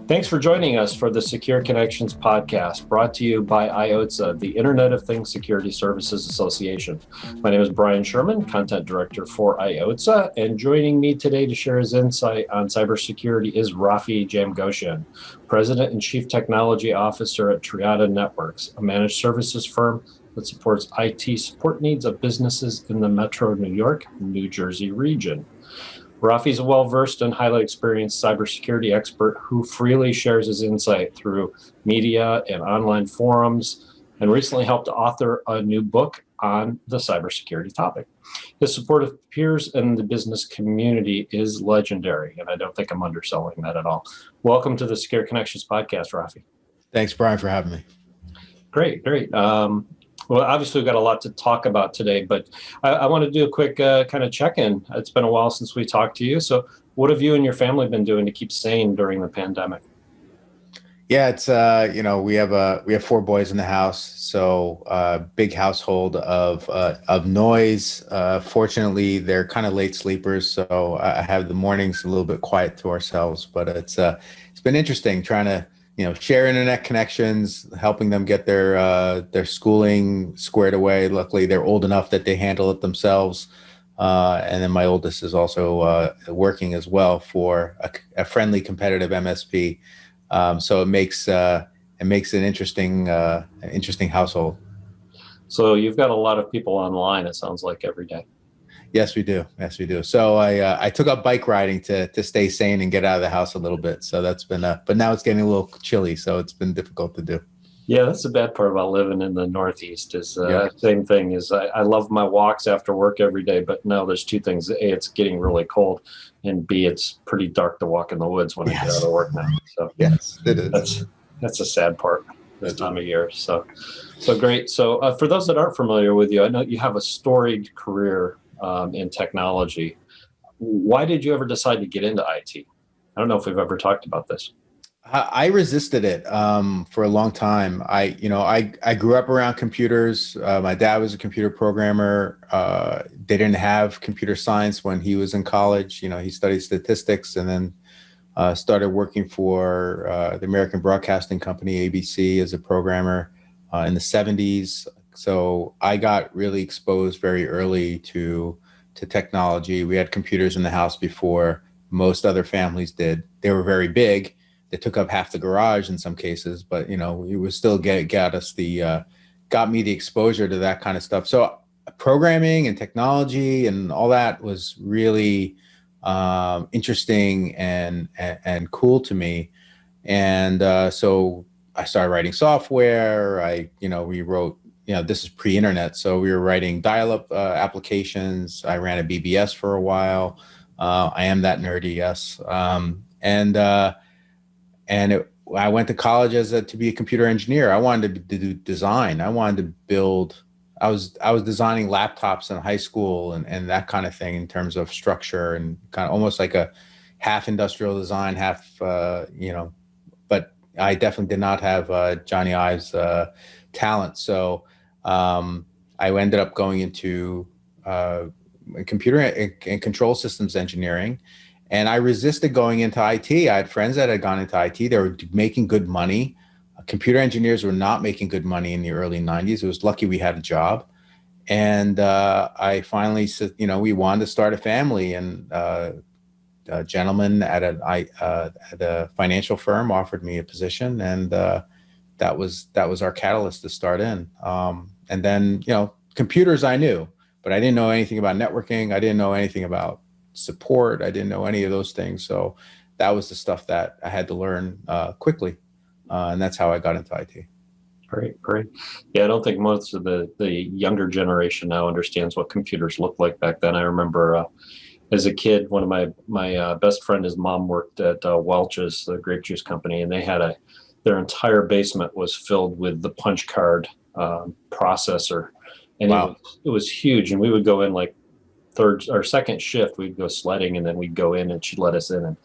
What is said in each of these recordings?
Thanks for joining us for the Secure Connections podcast, brought to you by IOTSA, the Internet of Things Security Services Association. My name is Brian Sherman, Content Director for IOTSA, and joining me today to share his insight on cybersecurity is Raffi Jamgotchian, President and Chief Technology Officer at Triada Networks, a managed services firm that supports IT support needs of businesses in the Metro New York, New Jersey region. Raffi is a well-versed and highly experienced cybersecurity expert who freely shares his insight through media and online forums, and recently helped to author a new book on the cybersecurity topic. His support of peers and the business community is legendary, and I don't think I'm underselling that at all. Welcome to the Secure Connections podcast, Raffi. Thanks, Brian, for having me. Great. Well, obviously, we've got a lot to talk about today, but I want to do a quick kind of check-in. It's been a while since we talked to you. So what have you and your family been doing to keep sane during the pandemic? Yeah, it's, we have four boys in the house, so big household of noise. Fortunately, they're kind of late sleepers, so I have the mornings a little bit quiet to ourselves, but it's been interesting trying to share internet connections, helping them get their schooling squared away. Luckily, they're old enough that they handle it themselves. And then my oldest is also working as well for a friendly, competitive MSP. So it makes an interesting household. So you've got a lot of people online, it sounds like, every day. Yes, we do. So I took up bike riding to stay sane and get out of the house a little bit. So that's been, but now it's getting a little chilly, so it's been difficult to do. Yeah, that's the bad part about living in the Northeast is same thing is I love my walks after work every day, but no, there's two things. A, it's getting really cold, and B, it's pretty dark to walk in the woods when I get out of work now. So yes, it is. That's a sad part this time of year. So great. So for those that aren't familiar with you, I know you have a storied career in technology. Why did you ever decide to get into IT? I don't know if we've ever talked about this. I resisted it for a long time. I grew up around computers. My dad was a computer programmer. They didn't have computer science when he was in college. He studied statistics and then started working for the American Broadcasting Company, ABC, as a programmer in the 70s. So I got really exposed very early to technology. We had computers in the house before most other families did. They were very big. They took up half the garage in some cases, but it was still got me the exposure to that kind of stuff. So programming and technology and all that was really interesting and cool to me. And so I started writing software. We wrote. This is pre-internet, so we were writing dial-up applications. I ran a BBS for a while. I am that nerdy, yes. I went to college to be a computer engineer. I wanted to do design. I wanted to build. I was designing laptops in high school and that kind of thing in terms of structure and kind of almost like a half industrial design, half But I definitely did not have Johnny Ive's talent. So I ended up going into computer and control systems engineering, and I resisted going into IT. I had friends that had gone into IT. They were making good money. Computer engineers were not making good money in the early 90s. It was lucky we had a job. And I finally said, we wanted to start a family, and a gentleman at a financial firm offered me a position, and that was our catalyst to start in. And then, computers I knew, but I didn't know anything about networking. I didn't know anything about support. I didn't know any of those things. So that was the stuff that I had to learn quickly. And that's how I got into IT. Great. Yeah, I don't think most of the younger generation now understands what computers looked like back then. I remember as a kid, one of my best friend, his mom worked at Welch's, the grape juice company, and they had their entire basement was filled with the punch card processor. And wow. It was huge. And we would go in like third or second shift, we'd go sledding, and then we'd go in and she'd let us in and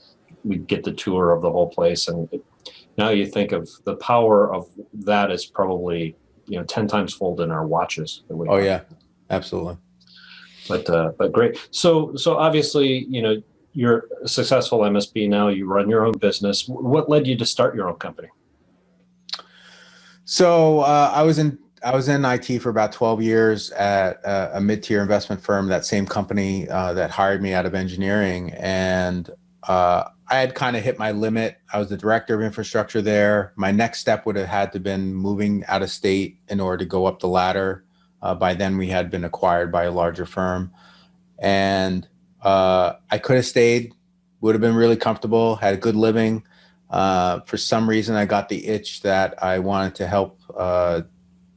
we'd get the tour of the whole place. And now you think of the power of that is probably, 10 times fold in our watches. Yeah, absolutely. But great. So obviously, you're a successful MSP now. You run your own business. What led you to start your own company? So I was in IT for about 12 years at a mid-tier investment firm, that same company that hired me out of engineering. And I had kind of hit my limit. I was the director of infrastructure there. My next step would have had to been moving out of state in order to go up the ladder. By then we had been acquired by a larger firm. And I could have stayed, would have been really comfortable, had a good living. For some reason, I got the itch that I wanted to help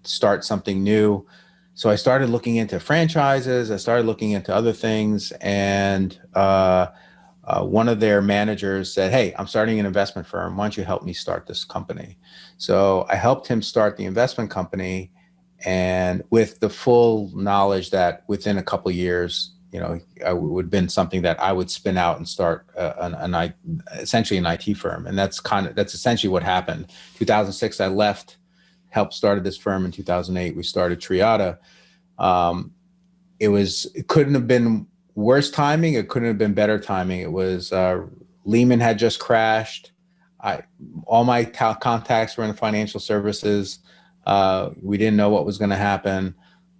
start something new. So I started looking into franchises. I started looking into other things. And one of their managers said, "Hey, I'm starting an investment firm. Why don't you help me start this company?" So I helped him start the investment company, and with the full knowledge that within a couple of years, it would have been something that I would spin out and start essentially an IT firm. And that's essentially what happened. 2006, I left, helped started this firm. In 2008, we started Triada. It couldn't have been worse timing. It couldn't have been better timing. It was Lehman had just crashed. All my contacts were in financial services. We didn't know what was going to happen.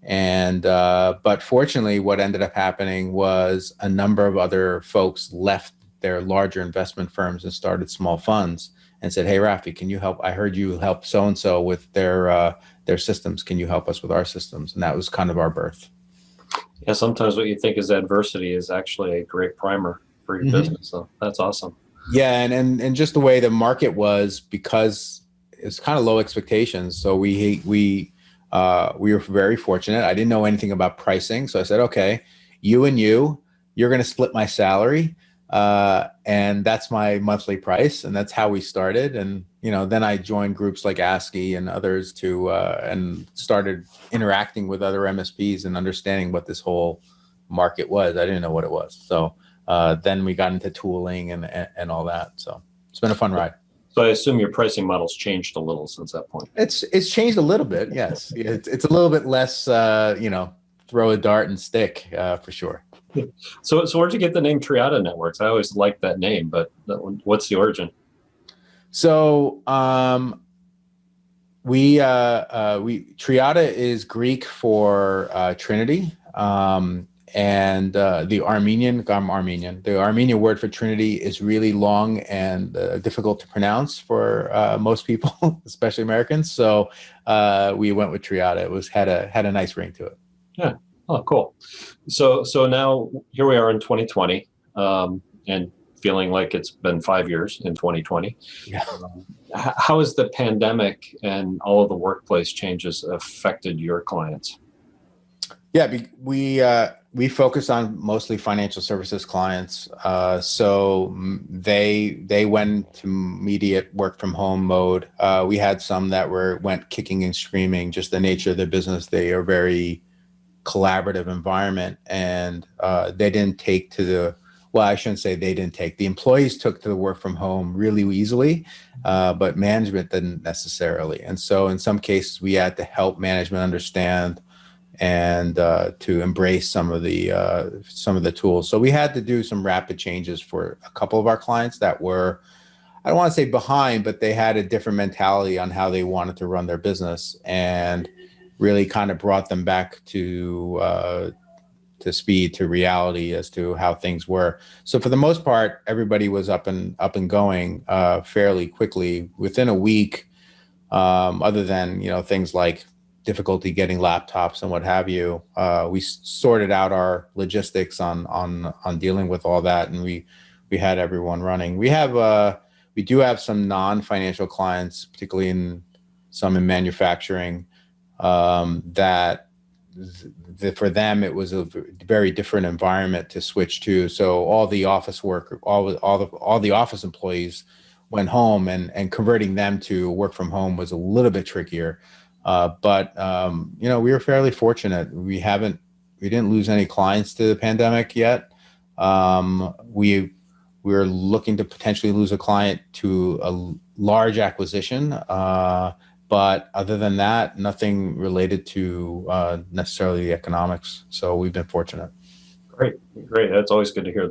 And but fortunately, what ended up happening was a number of other folks left their larger investment firms and started small funds and said, "Hey, Raffi, can you help? I heard you help so-and-so with their systems. Can you help us with our systems?" And that was kind of our birth. Yeah, sometimes what you think is adversity is actually a great primer for your business. So that's awesome. Yeah, and just the way the market was, because it's kind of low expectations. So we were very fortunate. I didn't know anything about pricing. So I said, "Okay, you're going to split my salary. And that's my monthly price." And that's how we started. And, then I joined groups like ASCII and others and started interacting with other MSPs and understanding what this whole market was. I didn't know what it was. So then we got into tooling and all that. So it's been a fun ride. So I assume your pricing model's changed a little since that point. It's changed a little bit. Yes. It's a little bit less, throw a dart and stick for sure. So where'd you get the name Triada Networks? I always liked that name, but what's the origin? So Triada is Greek for Trinity, and the Armenian word for Trinity is really long and difficult to pronounce for most people, especially Americans. So we went with Triada. It had a nice ring to it. Yeah. Oh, cool. So now here we are in 2020, and feeling like it's been 5 years in 2020. Yeah. How has the pandemic and all of the workplace changes affected your clients? Yeah, we focus on mostly financial services clients. So they went to immediate work from home mode. We had some that went kicking and screaming. Just the nature of their business, they are very collaborative environment, and they didn't take to the, well, I shouldn't say they didn't take, the employees took to the work from home really easily, but management didn't necessarily. And so in some cases we had to help management understand and to embrace some of the tools. So we had to do some rapid changes for a couple of our clients that were, I don't want to say behind, but they had a different mentality on how they wanted to run their business, and really kind of brought them back to speed, to reality as to how things were. So for the most part, everybody was up and going fairly quickly within a week. Other than things like difficulty getting laptops and what have you, we sorted out our logistics on dealing with all that, and we had everyone running. We do have some non-financial clients, particularly in manufacturing, that for them it was a very different environment to switch to. So all the office work, all the office employees went home, and converting them to work from home was a little bit trickier. But we were fairly fortunate. We didn't lose any clients to the pandemic yet. We were looking to potentially lose a client to a large acquisition. But other than that, nothing related to necessarily the economics. So we've been fortunate. Great. That's always good to hear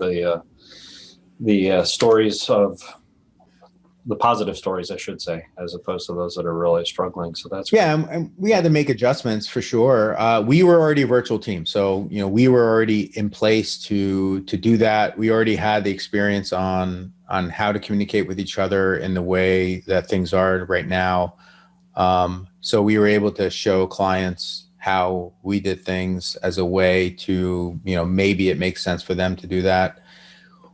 the stories of the positive stories, I should say, as opposed to those that are really struggling. So that's yeah, and we had to make adjustments for sure. We were already a virtual team, so we were already in place to do that. We already had the experience on how to communicate with each other in the way that things are right now. So we were able to show clients how we did things as a way to, maybe it makes sense for them to do that.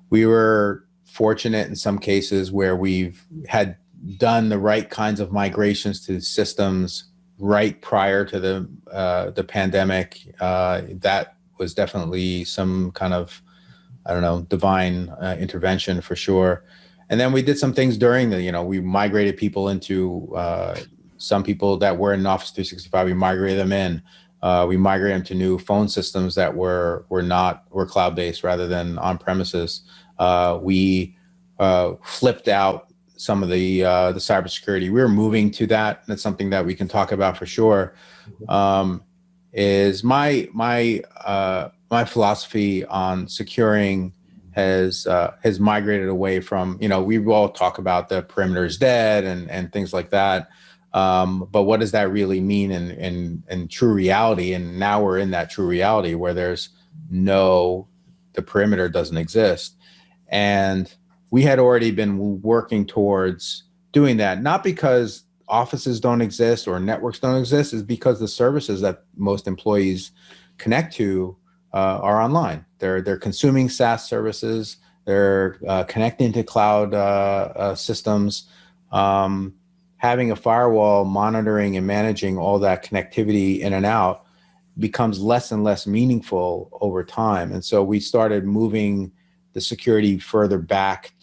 We were fortunate in some cases where we've had done the right kinds of migrations to systems right prior to the pandemic. That was definitely some kind of, I don't know, divine intervention for sure. And then we did some things during we migrated people into some people that were in Office 365. We migrated them in. We migrated them to new phone systems that were cloud-based rather than on premises. We flipped out some of the cybersecurity. We were moving to that. That's something that we can talk about for sure. Is my philosophy on securing has migrated away from, we all talk about the perimeter is dead and things like that. But what does that really mean in true reality? And now we're in that true reality where the perimeter doesn't exist. And we had already been working towards doing that, not because offices don't exist or networks don't exist, is because the services that most employees connect to are online. They're consuming SaaS services. They're connecting to cloud systems. Having a firewall monitoring and managing all that connectivity in and out becomes less and less meaningful over time. And so we started moving the security further back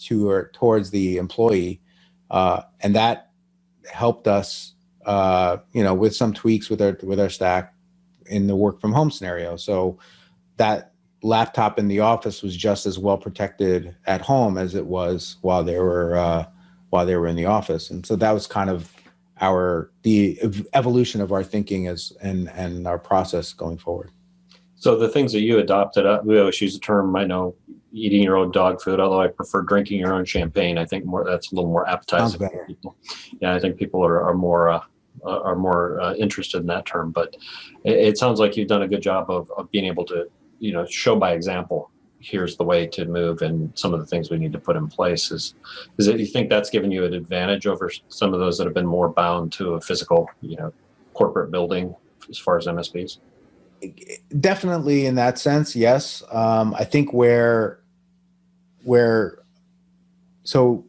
towards the employee. And that helped us, with some tweaks with our stack in the work from home scenario. So that laptop in the office was just as well protected at home as it was while they were in the office. And so that was kind of the evolution of our thinking and our process going forward. So the things that you adopted, we always use the term, I know, eating your own dog food, although I prefer drinking your own champagne. I think that's a little more appetizing for people. Yeah, I think people are more interested in that term. But it sounds like you've done a good job of being able to, show by example, here's the way to move and some of the things we need to put in place. Is it, you think that's given you an advantage over some of those that have been more bound to a physical, corporate building as far as MSPs? Definitely in that sense, yes. I think so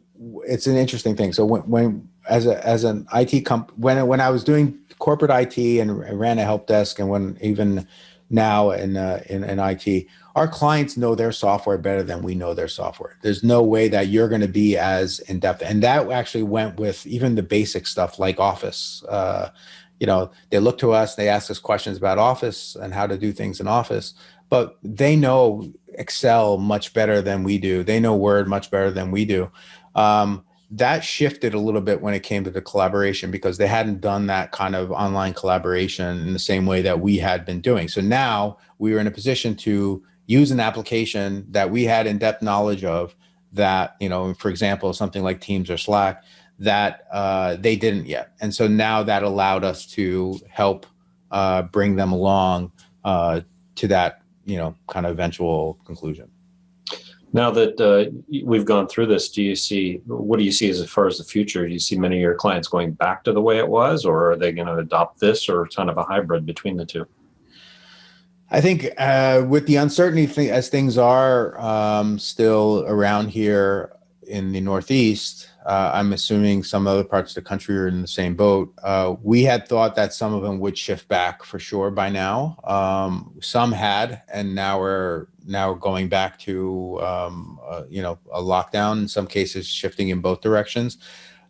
it's an interesting thing. So when as an IT when I was doing corporate IT and ran a help desk, and when even now in IT, our clients know their software better than we know their software. There's no way that you're going to be as in depth, and that actually went with even the basic stuff like Office. They look to us, they ask us questions about Office and how to do things in Office, but they know Excel much better than we do. They know Word much better than we do. That shifted a little bit when it came to the collaboration, because they hadn't done that kind of online collaboration in the same way that we had been doing. So now we were in a position to use an application that we had in-depth knowledge of that, for example, something like Teams or Slack, that they didn't yet. And so now that allowed us to help bring them along to that, kind of eventual conclusion. Now that we've gone through this, what do you see as far as the future? Do you see many of your clients going back to the way it was, or are they going to adopt this, or kind of a hybrid between the two? I think with the uncertainty as things are still around here in the Northeast, I'm assuming some other parts of the country are in the same boat. We had thought that some of them would shift back for sure by now. Some had, and now we're going back to a lockdown. In some cases, shifting in both directions.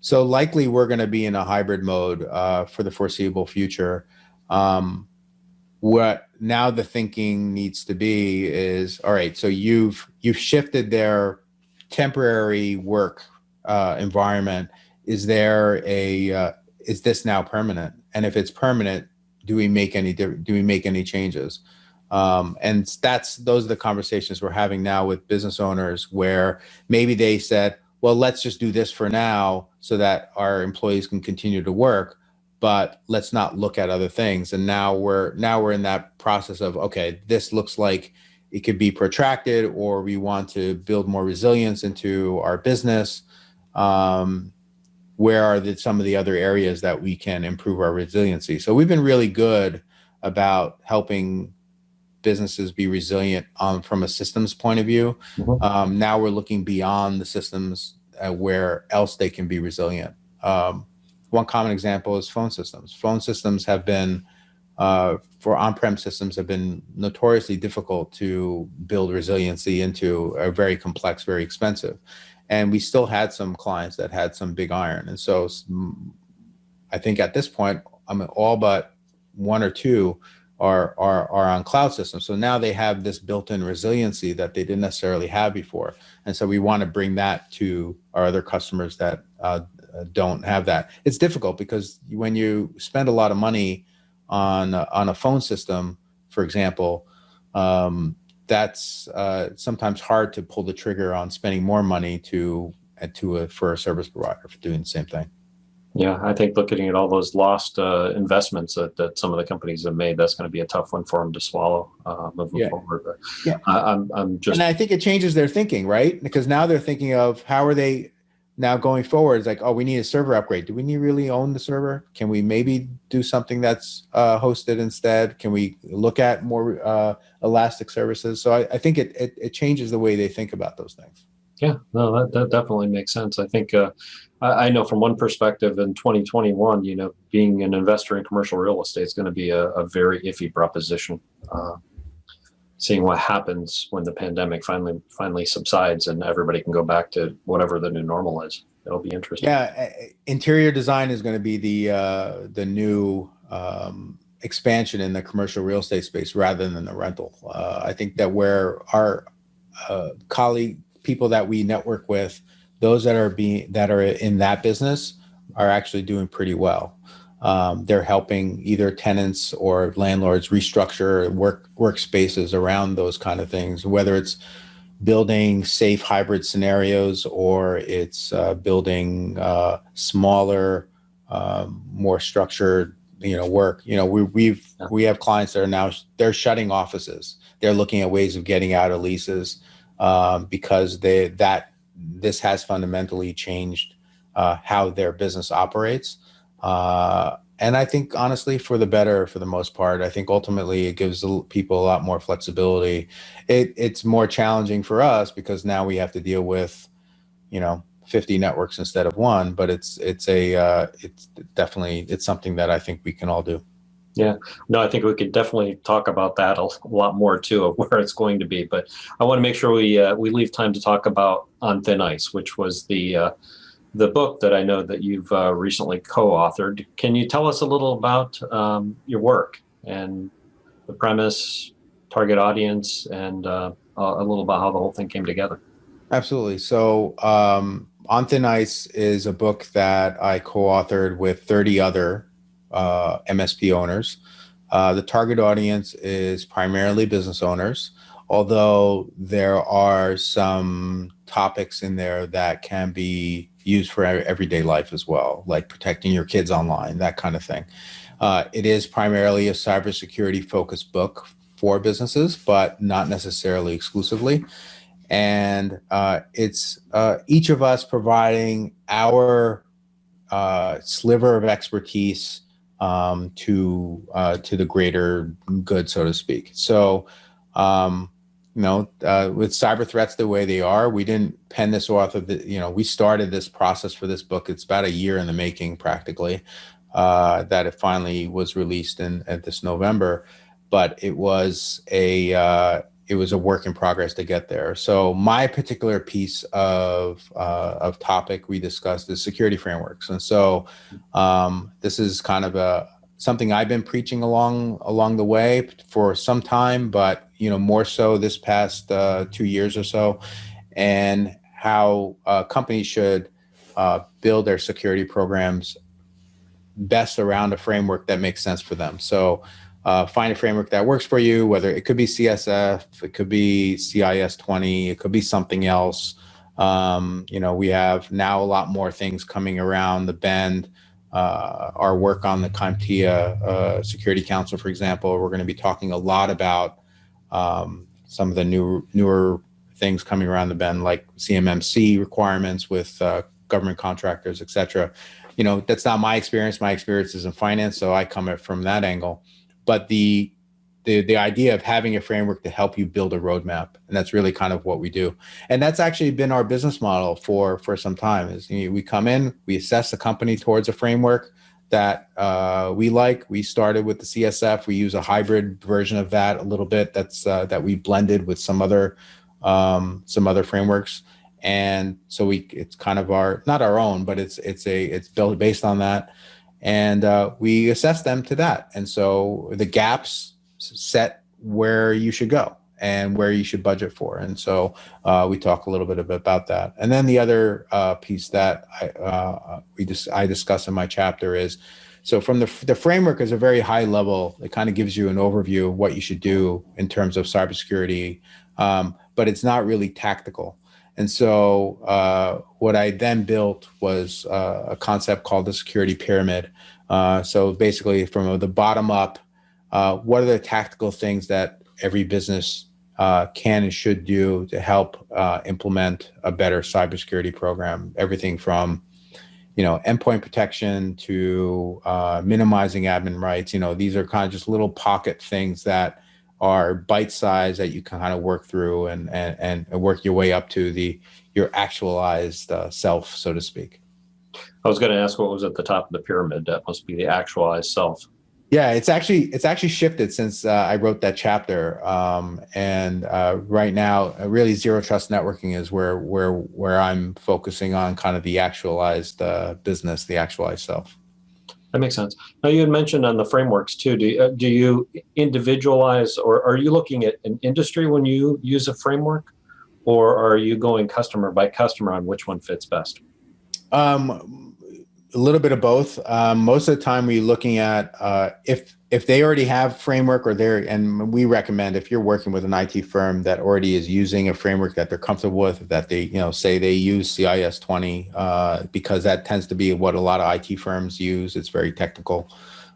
So likely we're going to be in a hybrid mode for the foreseeable future. What now the thinking needs to be is, all right, so you've shifted their temporary work environment. Is this now permanent? And if it's permanent, do we make any changes? And those are the conversations we're having now with business owners, where maybe they said, well, let's just do this for now so that our employees can continue to work, but let's not look at other things. And now we're in that process of, okay, this looks like it could be protracted, or we want to build more resilience into our business. Where are some of the other areas that we can improve our resiliency? So we've been really good about helping businesses be resilient from a systems point of view. Mm-hmm. Now we're looking beyond the systems, where else they can be resilient. One common example is phone systems. Phone systems have been, for on-prem systems, have been notoriously difficult to build resiliency into, are very complex, very expensive. And we still had some clients that had some big iron. And so I think at this point, I mean, all but one or two are on cloud systems. So now they have this built-in resiliency that they didn't necessarily have before. And so we want to bring that to our other customers that don't have that. It's difficult because when you spend a lot of money on a phone system, for example, that's sometimes hard to pull the trigger on spending more money for a service provider for doing the same thing. Yeah, I think looking at all those lost investments that some of the companies have made, that's going to be a tough one for them to swallow moving forward. But yeah, I'm just, and I think it changes their thinking, right? Because now they're thinking of how are they now going forward. It's like, oh, we need a server upgrade. Do we really own the server? Can we maybe do something that's hosted instead? Can we look at more elastic services? So I think it changes the way they think about those things. Yeah, no, that definitely makes sense. I think I know from one perspective in 2021, being an investor in commercial real estate is going to be a very iffy proposition. Seeing what happens when the pandemic finally subsides and everybody can go back to whatever the new normal is. It'll be interesting. Yeah, interior design is going to be the new expansion in the commercial real estate space rather than the rental. I think that where our people that we network with, those that are in that business are actually doing pretty well. They're helping either tenants or landlords restructure workspaces around those kind of things, whether it's building safe hybrid scenarios or it's building smaller, more structured, work. We have clients that are now they're shutting offices. They're looking at ways of getting out of leases because this has fundamentally changed how their business operates. And I think, honestly, for the better, for the most part. I think ultimately it gives people a lot more flexibility. It's more challenging for us because now we have to deal with, 50 networks instead of one. But it's definitely something that I think we can all do. Yeah, no, I think we could definitely talk about that a lot more too, of where it's going to be. But I want to make sure we leave time to talk about On Thin Ice, which was the book that I know that you've recently co-authored. Can you tell us a little about your work and the premise, target audience, and a little about how the whole thing came together? Absolutely. So On Thin Ice is a book that I co-authored with 30 other MSP owners. The target audience is primarily business owners, although there are some topics in there that can be used for everyday life as well, like protecting your kids online, that kind of thing. It is primarily a cybersecurity focused book for businesses, but not necessarily exclusively. And it's each of us providing our sliver of expertise to the greater good, so to speak. So, with cyber threats the way they are, we didn't pen this author. We started this process for this book. It's about a year in the making, practically, that it finally was released at this November. But it was a work in progress to get there. So my particular piece of topic we discussed is security frameworks, and so this is kind of something I've been preaching along the way for some time, but more so this past 2 years or so, and how companies should build their security programs best around a framework that makes sense for them. So find a framework that works for you, whether it could be CSF, it could be CIS 20, it could be something else. We have now a lot more things coming around the bend. Our work on the CompTIA Security Council, for example, we're going to be talking a lot about some of the newer things coming around the bend, like CMMC requirements with government contractors, et cetera. That's not my experience. My experience is in finance, so I come at from that angle. But the idea of having a framework to help you build a roadmap, and that's really kind of what we do. And that's actually been our business model for some time. Is we come in, we assess the company towards a framework that we like. We started with the CSF. We use a hybrid version of that a little bit. That's that we blended with some other frameworks. And so it's kind of not our own, but it's built based on that. And we assess them to that. And so the gaps set where you should go and where you should budget for. And so we talk a little bit about that. And then the other piece that I discuss in my chapter is, so from the framework is a very high level. It kind of gives you an overview of what you should do in terms of cybersecurity, but it's not really tactical. And so what I then built was a concept called the security pyramid. So basically from the bottom up, what are the tactical things that every business can and should do to help implement a better cybersecurity program? Everything from, endpoint protection to minimizing admin rights. These are kind of just little pocket things that are bite size that you can kind of work through and work your way up to your actualized self, so to speak. I was going to ask what was at the top of the pyramid. That must be the actualized self. Yeah, it's actually shifted since I wrote that chapter. And right now, really zero trust networking is where I'm focusing on kind of the actualized business, the actualized self. That makes sense. Now, you had mentioned on the frameworks too. Do you individualize, or are you looking at an industry when you use a framework, or are you going customer by customer on which one fits best? A little bit of both. Most of the time, we're looking at if they already have framework, and we recommend if you're working with an IT firm that already is using a framework that they're comfortable with, that they say they use CIS 20 because that tends to be what a lot of IT firms use. It's very technical,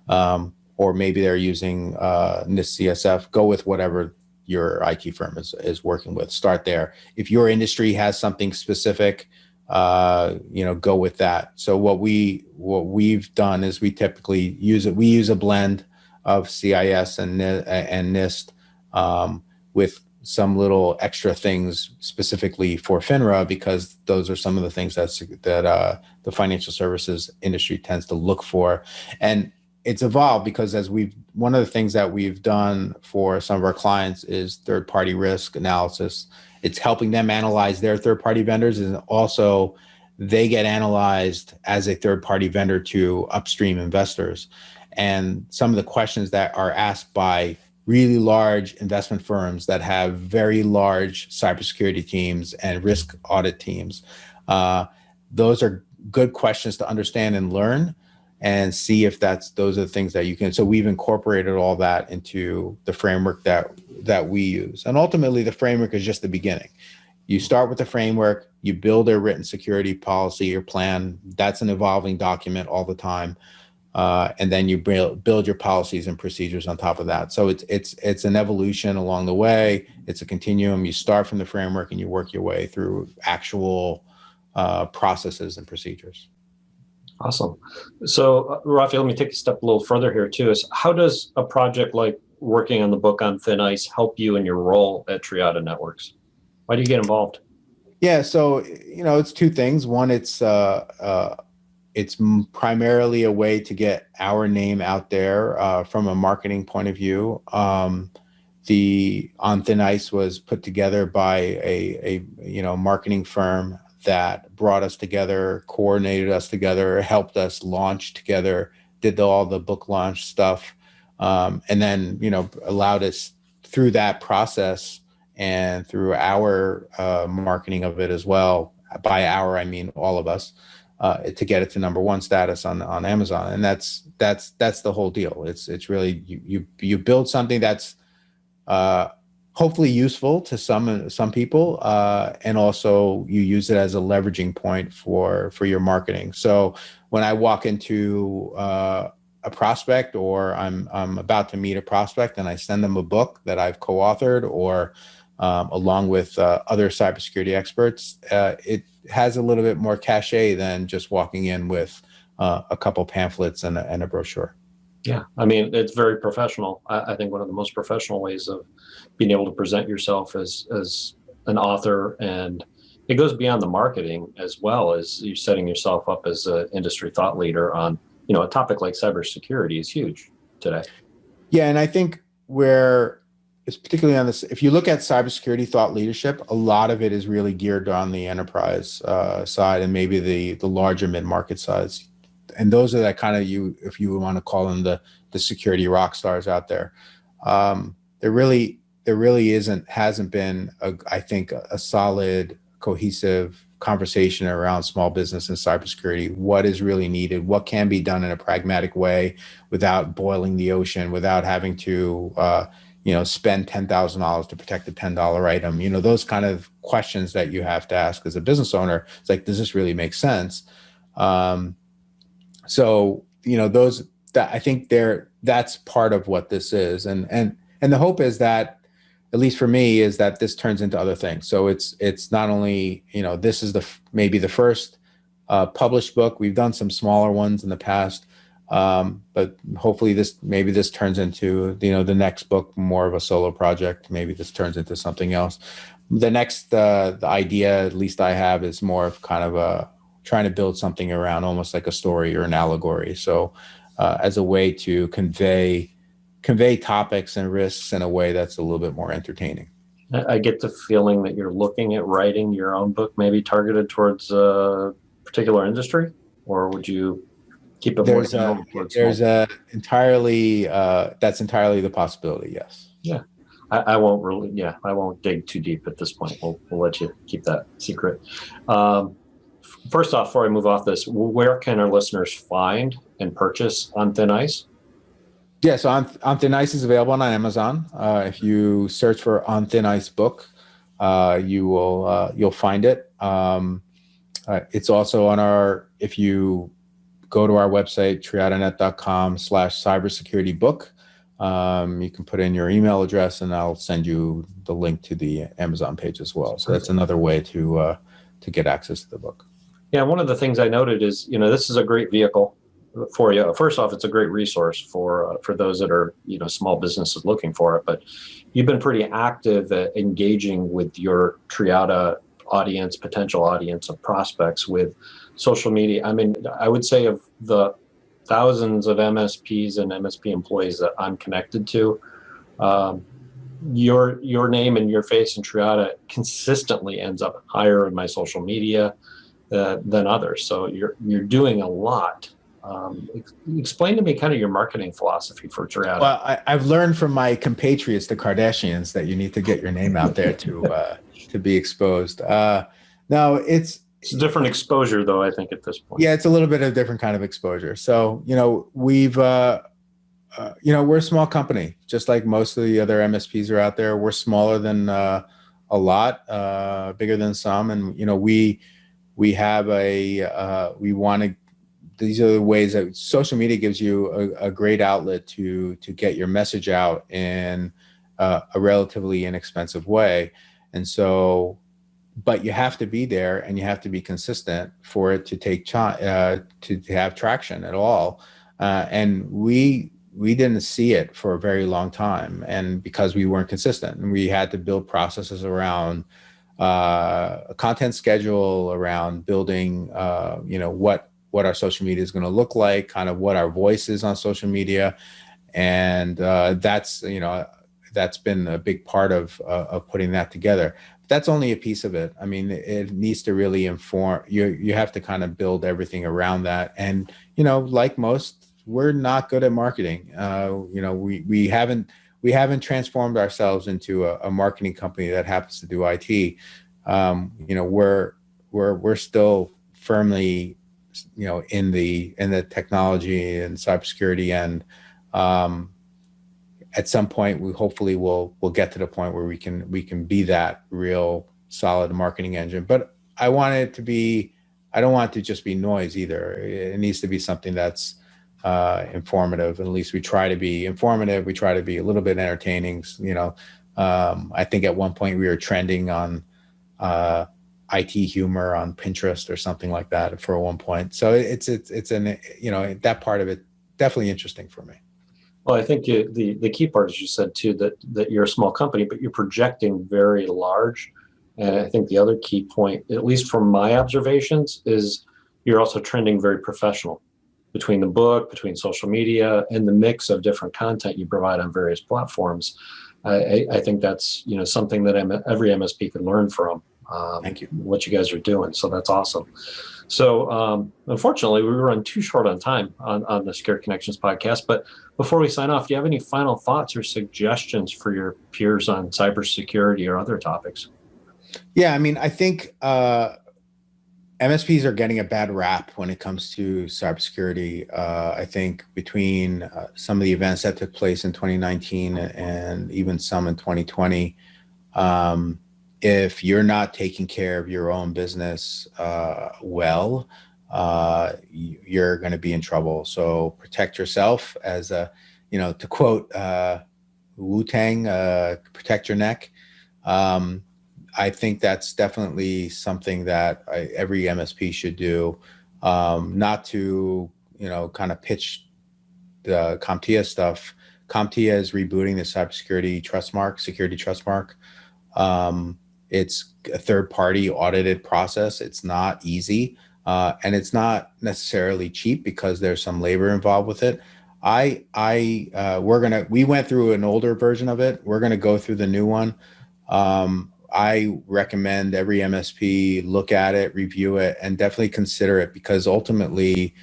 or maybe they're using NIST CSF. Go with whatever your IT firm is working with. Start there. If your industry has something specific, go with that. So what we've done is we typically use a blend of CIS and NIST with some little extra things specifically for FINRA, because those are some of the things that the financial services industry tends to look for. And it's evolved because one of the things that we've done for some of our clients is third-party risk analysis. It's helping them analyze their third-party vendors, and also they get analyzed as a third-party vendor to upstream investors. And some of the questions that are asked by really large investment firms that have very large cybersecurity teams and risk audit teams, those are good questions to understand and learn and see if those are the things that you can. So we've incorporated all that into the framework that we use. And ultimately, the framework is just the beginning. You start with the framework, you build a written security policy or plan. That's an evolving document all the time. And then you build your policies and procedures on top of that. So it's an evolution along the way. It's a continuum. You start from the framework and you work your way through actual processes and procedures. Awesome. So, Raffi, let me take a step a little further here too. Is how does a project like working on the book on thin ice help you in your role at Triada Networks? Why do you get involved? Yeah, so it's two things. One, it's primarily a way to get our name out there from a marketing point of view. The On Thin Ice was put together by a marketing firm that brought us together, coordinated us together, helped us launch together, did all the book launch stuff, and then allowed us through that process and through our marketing of it as well. By our, I mean all of us. to get it to #1 status on Amazon, and that's the whole deal. It's really you build something that's hopefully useful to some people, and also you use it as a leveraging point for your marketing. So when I walk into a prospect, or I'm about to meet a prospect, and I send them a book that I've co-authored, or along with other cybersecurity experts, it has a little bit more cachet than just walking in with a couple pamphlets and a brochure. Yeah, I mean, it's very professional. I think one of the most professional ways of being able to present yourself as an author, and it goes beyond the marketing as well as you setting yourself up as an industry thought leader on, a topic like cybersecurity is huge today. Yeah, and I think where it's particularly on this, if you look at cybersecurity thought leadership, a lot of it is really geared on the enterprise side, and maybe the larger mid-market sides. And those are that kind of, if you want to call them the security rock stars out there. There really hasn't been I think a solid, cohesive conversation around small business and cybersecurity. What is really needed? What can be done in a pragmatic way without boiling the ocean, without having to spend $10,000 to protect a $10 item? Those kind of questions that you have to ask as a business owner. It's like, does this really make sense? So, I think that's part of what this is. And the hope is that, at least for me, is that this turns into other things. So it's not only, this is maybe the first published book. We've done some smaller ones in the past, but hopefully this turns into, the next book, more of a solo project. Maybe this turns into something else. The next the idea, at least I have, is more of kind of trying to build something around almost like a story or an allegory. So as a way to convey topics and risks in a way that's a little bit more entertaining. I get the feeling that you're looking at writing your own book, maybe targeted towards a particular industry, or would you keep it more general towards small? That's entirely the possibility. Yes. Yeah. I won't dig too deep at this point. We'll let you keep that secret. First off, before I move off this, where can our listeners find and purchase On Thin Ice? Yeah, so On Thin Ice is available on Amazon. If you search for On Thin Ice book, you'll find it. It's also if you go to our website, triadanet.com/cybersecuritybook, you can put in your email address, and I'll send you the link to the Amazon page as well. So that's another way to get access to the book. Yeah, one of the things I noted is, this is a great vehicle for you. First off, it's a great resource for those that are, small businesses looking for it. But you've been pretty active at engaging with your Triada audience, potential audience of prospects with social media. I mean, I would say of the thousands of MSPs and MSP employees that I'm connected to, your name and your face in Triada consistently ends up higher in my social media than others. So you're doing a lot. Explain to me kind of your marketing philosophy for Triada. Well, I've learned from my compatriots, the Kardashians, that you need to get your name out there to be exposed. No, it's a different exposure, though, I think, at this point. Yeah, it's a little bit of a different kind of exposure. So, we're a small company, just like most of the other MSPs are out there. We're smaller than a lot, bigger than some. And, we have these are the ways that social media gives you a great outlet to get your message out in a relatively inexpensive way. And so, but you have to be there and you have to be consistent for it to to have traction at all. And we didn't see it for a very long time. And because we weren't consistent, and we had to build processes around a content schedule, around building, what our social media is going to look like, kind of what our voice is on social media. And that's been a big part of putting that together. But that's only a piece of it. I mean, it needs to really inform, you have to kind of build everything around that. And, like most, we're not good at marketing. We haven't transformed ourselves into a marketing company that happens to do IT. We're still firmly in the technology and cybersecurity end. At some point, we hopefully will get to the point where we can be that real solid marketing engine. But I don't want it to just be noise either. It needs to be something that's informative. At least we try to be informative. We try to be a little bit entertaining. I think at one point we were trending on IT humor on Pinterest or something like that for one point. So it's that part of it definitely interesting for me. Well, I think the key part is you said too that you're a small company, but you're projecting very large. And I think the other key point, at least from my observations, is you're also trending very professional between the book, between social media, and the mix of different content you provide on various platforms. I think that's something that every MSP can learn from. Thank you. What you guys are doing. So that's awesome. So unfortunately, we run too short on time on the Secure Connections podcast. But before we sign off, do you have any final thoughts or suggestions for your peers on cybersecurity or other topics? Yeah, I mean, I think MSPs are getting a bad rap when it comes to cybersecurity. I think between some of the events that took place in 2019 and even some in 2020, if you're not taking care of your own business well, you're going to be in trouble. So protect yourself, as to quote Wu-Tang, protect your neck. I think that's definitely something that every MSP should do. Not to kind of pitch the CompTIA stuff. CompTIA is rebooting the cybersecurity trustmark, security trustmark. It's a third-party audited process. It's not easy, and it's not necessarily cheap because there's some labor involved with it. We went through an older version of it. We're gonna go through the new one. I recommend every MSP look at it, review it, and definitely consider it, because ultimately,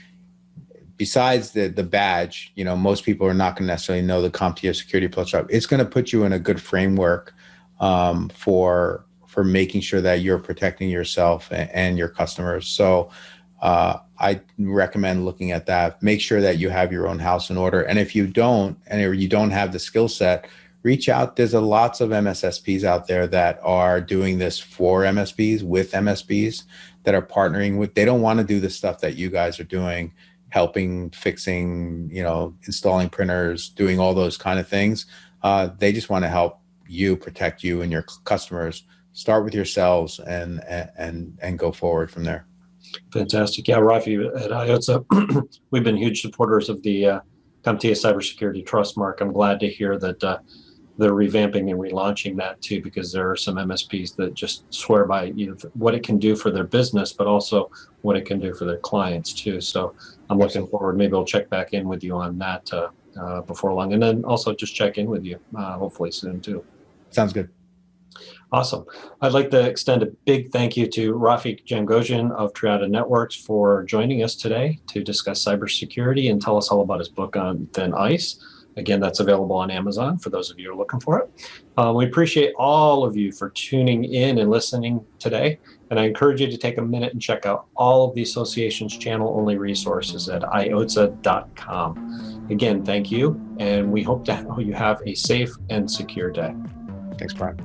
besides the badge, most people are not going to necessarily know the CompTIA Security Plus job. It's going to put you in a good framework for making sure that you're protecting yourself and your customers. So I recommend looking at that. Make sure that you have your own house in order. And if you don't, or you don't have the skill set, reach out. There's lots of MSSPs out there that are doing this for MSPs, with MSPs that are partnering with. They don't want to do the stuff that you guys are doing, helping, fixing, installing printers, doing all those kind of things. They just want to help you, protect you and your customers. Start with yourselves and go forward from there. Fantastic. Yeah, Raffi, at IOTSA, we've been huge supporters of the CompTIA Cybersecurity Trustmark. I'm glad to hear that they're revamping and relaunching that too, because there are some MSPs that just swear by what it can do for their business, but also what it can do for their clients too. So I'm looking forward. Maybe I'll check back in with you on that before long, and then also just check in with you hopefully soon too. Sounds good. Awesome. I'd like to extend a big thank you to Raffi Jamgotchian of Triada Networks for joining us today to discuss cybersecurity and tell us all about his book on thin ice. Again, that's available on Amazon for those of you who are looking for it. We appreciate all of you for tuning in and listening today. And I encourage you to take a minute and check out all of the association's channel-only resources at iotsa.com. Again, thank you. And we hope that you have a safe and secure day. Thanks, Brian.